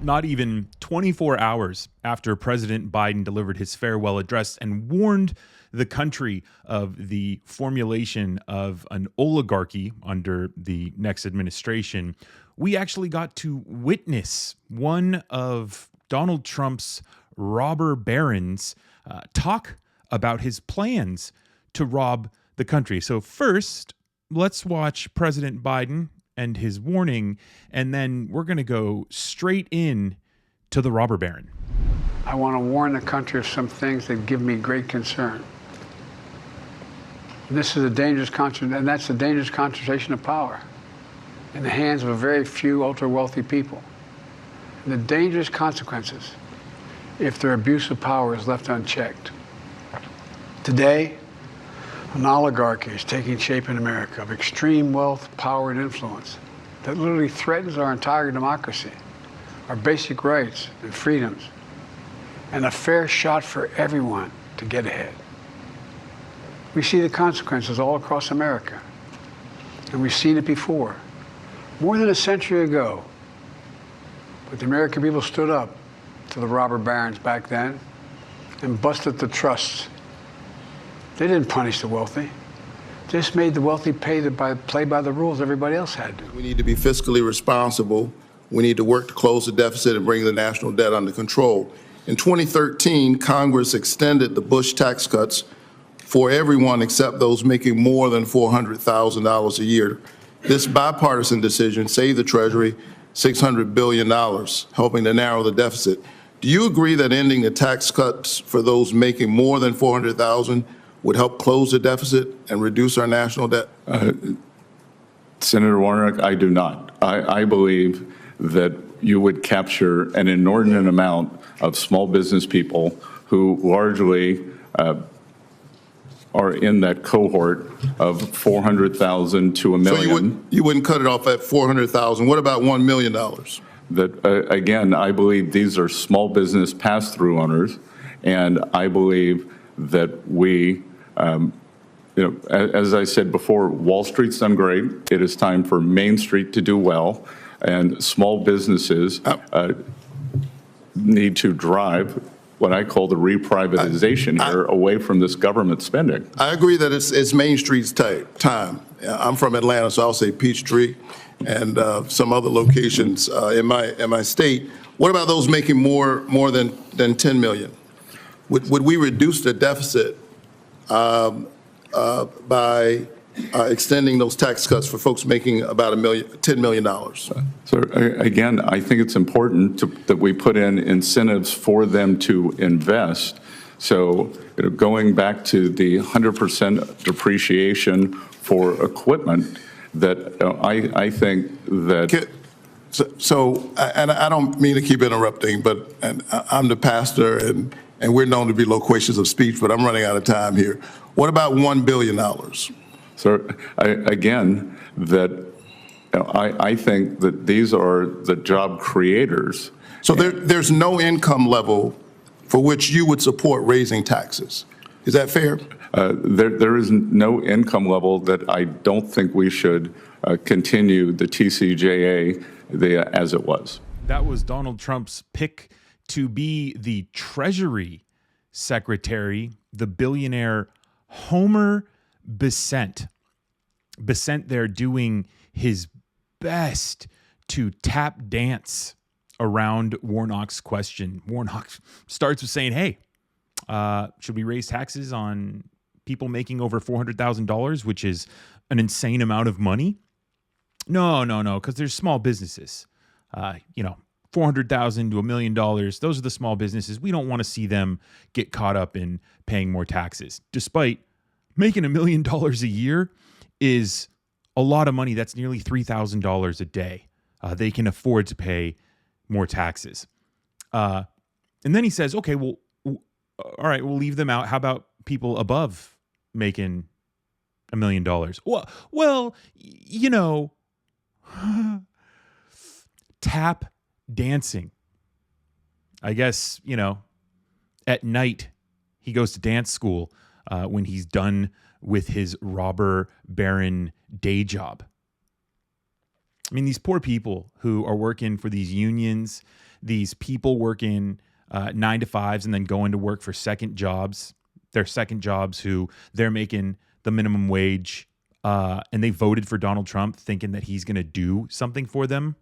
Not even 24 hours after President Biden delivered his farewell address and warned the country of the formulation of an oligarchy under the next administration, we actually got to witness one of Donald Trump's robber barons talk about his plans to rob the country. So first, let's watch President Biden and his warning, and then we're going to go straight in to the robber baron. I want to warn the country of some things that give me great concern. This is a dangerous and that's a dangerous concentration of power in the hands of a very few ultra-wealthy people. And the dangerous consequences if their abuse of power is left unchecked. Today, an oligarchy is taking shape in America of extreme wealth, power, and influence that literally threatens our entire democracy, our basic rights and freedoms, and a fair shot for everyone to get ahead. We see the consequences all across America, and we've seen it before, more than a century ago. But the American people stood up to the robber barons back then and busted the trusts. They didn't punish the wealthy. They just made the wealthy play by the rules everybody else had to. We need to be fiscally responsible. We need to work to close the deficit and bring the national debt under control. In 2013, Congress extended the Bush tax cuts for everyone except those making more than $400,000 a year. This bipartisan decision saved the Treasury $600 billion, helping to narrow the deficit. Do you agree that ending the tax cuts for those making more than $400,000 would help close the deficit and reduce our national debt? Senator Warnock, I do not. I believe that you would capture an inordinate amount of small business people who largely are in that cohort of 400,000 to a million. So you wouldn't cut it off at 400,000. What about $1 million? That again, I believe these are small business pass-through owners, and I believe that we, as I said before, Wall Street's done great. It is time for Main Street to do well, and small businesses need to drive what I call the reprivatization here away from this government spending. I agree that it's Main Street's time. I'm from Atlanta, so I'll say Peachtree and some other locations in my state. What about those making more than 10 million? Would we reduce the deficit by extending those tax cuts for folks making about $10 million? So again, I think it's important that we put in incentives for them to invest. So going back to the 100% depreciation for equipment, that I think that. So I don't mean to keep interrupting, but I'm the pastor, and we're known to be loquacious of speech, but I'm running out of time here. What about $1 billion? So again, that I think that these are the job creators. So there's no income level for which you would support raising taxes. Is that fair? There is no income level that I don't think we should continue the TCJA as it was. That was Donald Trump's pick to be the Treasury Secretary, the billionaire Homer Bessent. Bessent there doing his best to tap dance around Warnock's question. Warnock starts with saying, hey, should we raise taxes on people making over $400,000, which is an insane amount of money? No, because there's small businesses. 400,000 to $1 million. Those are the small businesses. We don't want to see them get caught up in paying more taxes. Despite making $1 million a year is a lot of money. That's nearly $3,000 a day. They can afford to pay more taxes. And then he says, okay, well, all right, we'll leave them out. How about people above making $1 million? Well, tap dancing. I guess, at night he goes to dance school when he's done with his robber baron day job. mean, these poor people who are working for these unions, these people working 9 to 5s and then going to work for second jobs, their second jobs who they're making the minimum wage, and they voted for Donald Trump thinking that he's going to do something for them.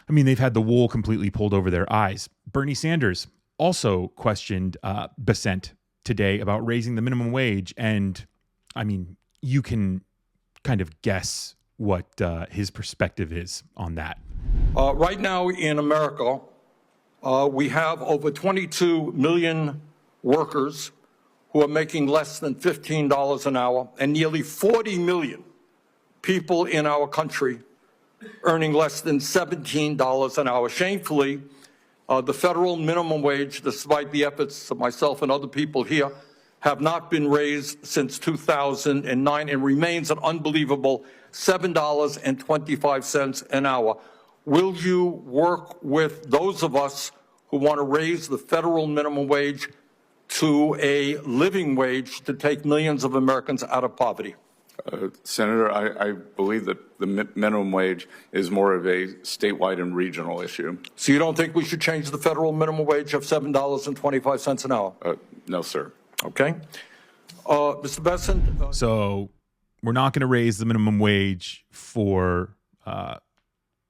I mean, they've had the wool completely pulled over their eyes. Bernie Sanders also questioned Bessent today about raising the minimum wage. And I mean, you can kind of guess what his perspective is on that. Right now in America, we have over 22 million workers who are making less than $15 an hour, and nearly 40 million people in our country earning less than $17 an hour. Shamefully, the federal minimum wage, despite the efforts of myself and other people here, have not been raised since 2009 and remains an unbelievable $7.25 an hour. Will you work with those of us who want to raise the federal minimum wage to a living wage to take millions of Americans out of poverty? Senator, I believe that the minimum wage is more of a statewide and regional issue. So you don't think we should change the federal minimum wage of $7.25 an hour? No, sir. Okay. Mr. Bessent? So we're not going to raise the minimum wage for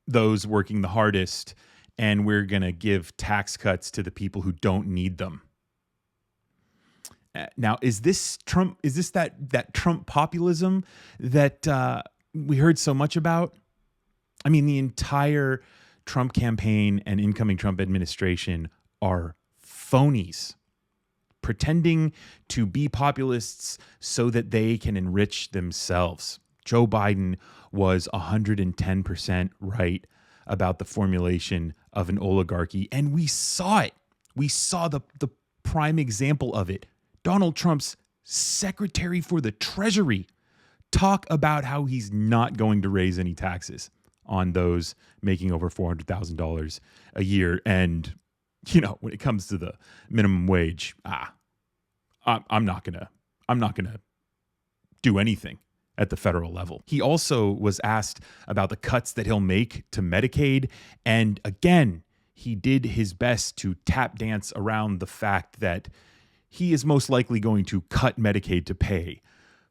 those working the hardest, and we're going to give tax cuts to the people who don't need them. Now, is this Trump? Is this that Trump populism that we heard so much about? I mean, the entire Trump campaign and incoming Trump administration are phonies, pretending to be populists so that they can enrich themselves. Joe Biden was 110% right about the formulation of an oligarchy, and we saw it. We saw the prime example of it. Donald Trump's Secretary for the Treasury talk about how he's not going to raise any taxes on those making over $400,000 a year. And, you know, when it comes to the minimum wage, I'm not gonna do anything at the federal level. He also was asked about the cuts that he'll make to Medicaid. And again, he did his best to tap dance around the fact that he is most likely going to cut Medicaid to pay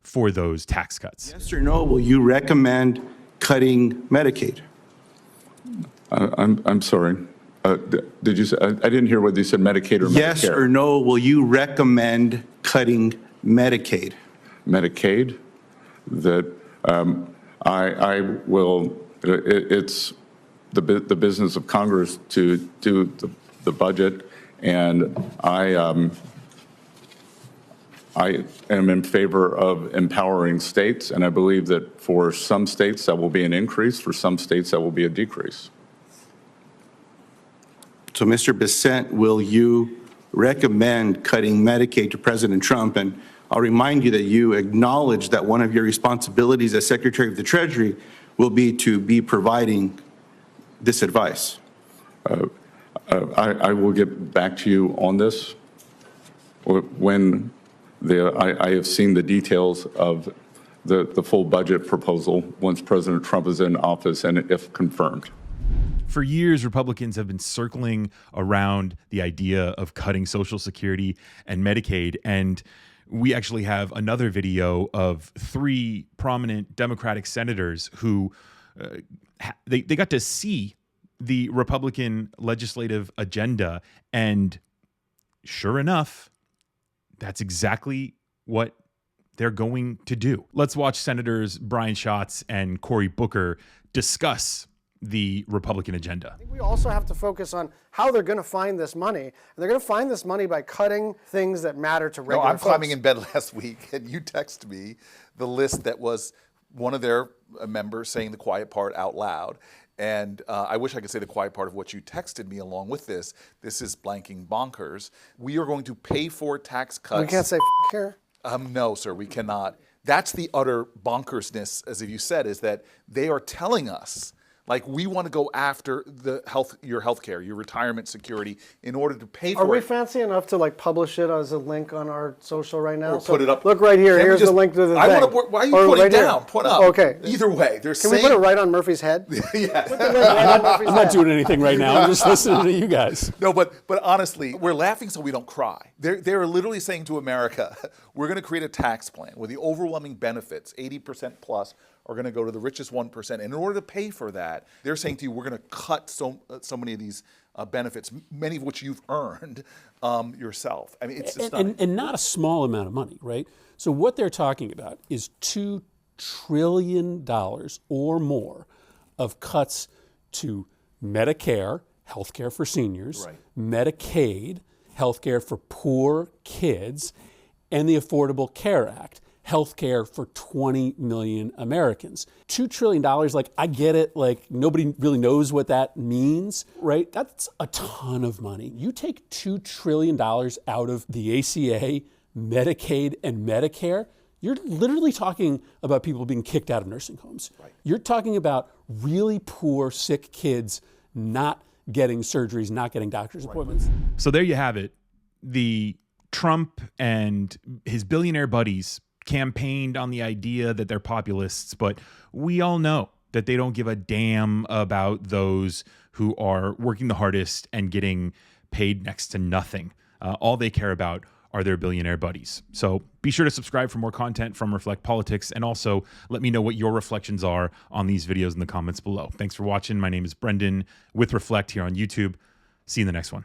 for those tax cuts. Yes or no, will you recommend cutting Medicaid? I'm sorry. Did you say, I didn't hear whether you said Medicaid or Medicare. Yes or no, will you recommend cutting Medicaid? Medicaid? That I will, it's the business of Congress to do the budget, and I am in favor of empowering states, and I believe that for some states that will be an increase, for some states that will be a decrease. So, Mr. Bessent, will you recommend cutting Medicaid to President Trump? And I'll remind you that you acknowledge that one of your responsibilities as Secretary of the Treasury will be to be providing this advice. I will get back to you on this when I have seen the details of the full budget proposal once President Trump is in office and if confirmed. For years, Republicans have been circling around the idea of cutting Social Security and Medicaid. And we actually have another video of 3 prominent Democratic senators who they got to see the Republican legislative agenda. And sure enough, that's exactly what they're going to do. Let's watch Senators Brian Schatz and Cory Booker discuss the Republican agenda. I think we also have to focus on how they're going to find this money. And they're going to find this money by cutting things that matter to regular I'm folks. climbing in bed last week, and you text me the list that was one of their members saying the quiet part out loud. And I wish I could say the quiet part of what you texted me along with this. This is blanking bonkers. We are going to pay for tax cuts. We can't say here. No, sir, we cannot. That's the utter bonkersness, as you said, is that they are telling us Like, we want to go after your health care, your retirement security, in order to pay Are for we it. fancy enough to like publish it as a link on our social right now? Or put it up. Look right here. Can't we Here's just- the link to the I thing. wanna- why are you Or putting right here. down? Put up. Okay. Either way, they're Can saying. we put it right on Murphy's head? Yeah. Put the link right on Murphy's I'm head. not doing anything right now. I'm just listening to you guys. No, but honestly, we're laughing so we don't cry. They're literally saying to America, we're going to create a tax plan where the overwhelming benefits, 80% plus, are going to go to the richest 1%. And in order to pay for that, they're saying to you, we're going to cut so many of these benefits, many of which you've earned yourself. I mean, it's just And not a small amount of money, right? So what they're talking about is $2 trillion or more of cuts to Medicare, healthcare for seniors, Medicaid, healthcare for poor kids, and the Affordable Care Act, healthcare for 20 million Americans. $2 trillion, like, I get it, like, nobody really knows what that means, right? That's a ton of money. You take $2 trillion out of the ACA, Medicaid, and Medicare, you're literally talking about people being kicked out of nursing homes. You're talking about really poor, sick kids not getting surgeries, not getting doctor's appointments. So there you have it. The Trump and his billionaire buddies campaigned on the idea that they're populists, but we all know that they don't give a damn about those who are working the hardest and getting paid next to nothing. All they care about are their billionaire buddies. So be sure to subscribe for more content from Reflect Politics, and also let me know what your reflections are on these videos in the comments below. Thanks for watching. My name is Brendan with Reflect here on YouTube. See you in the next one.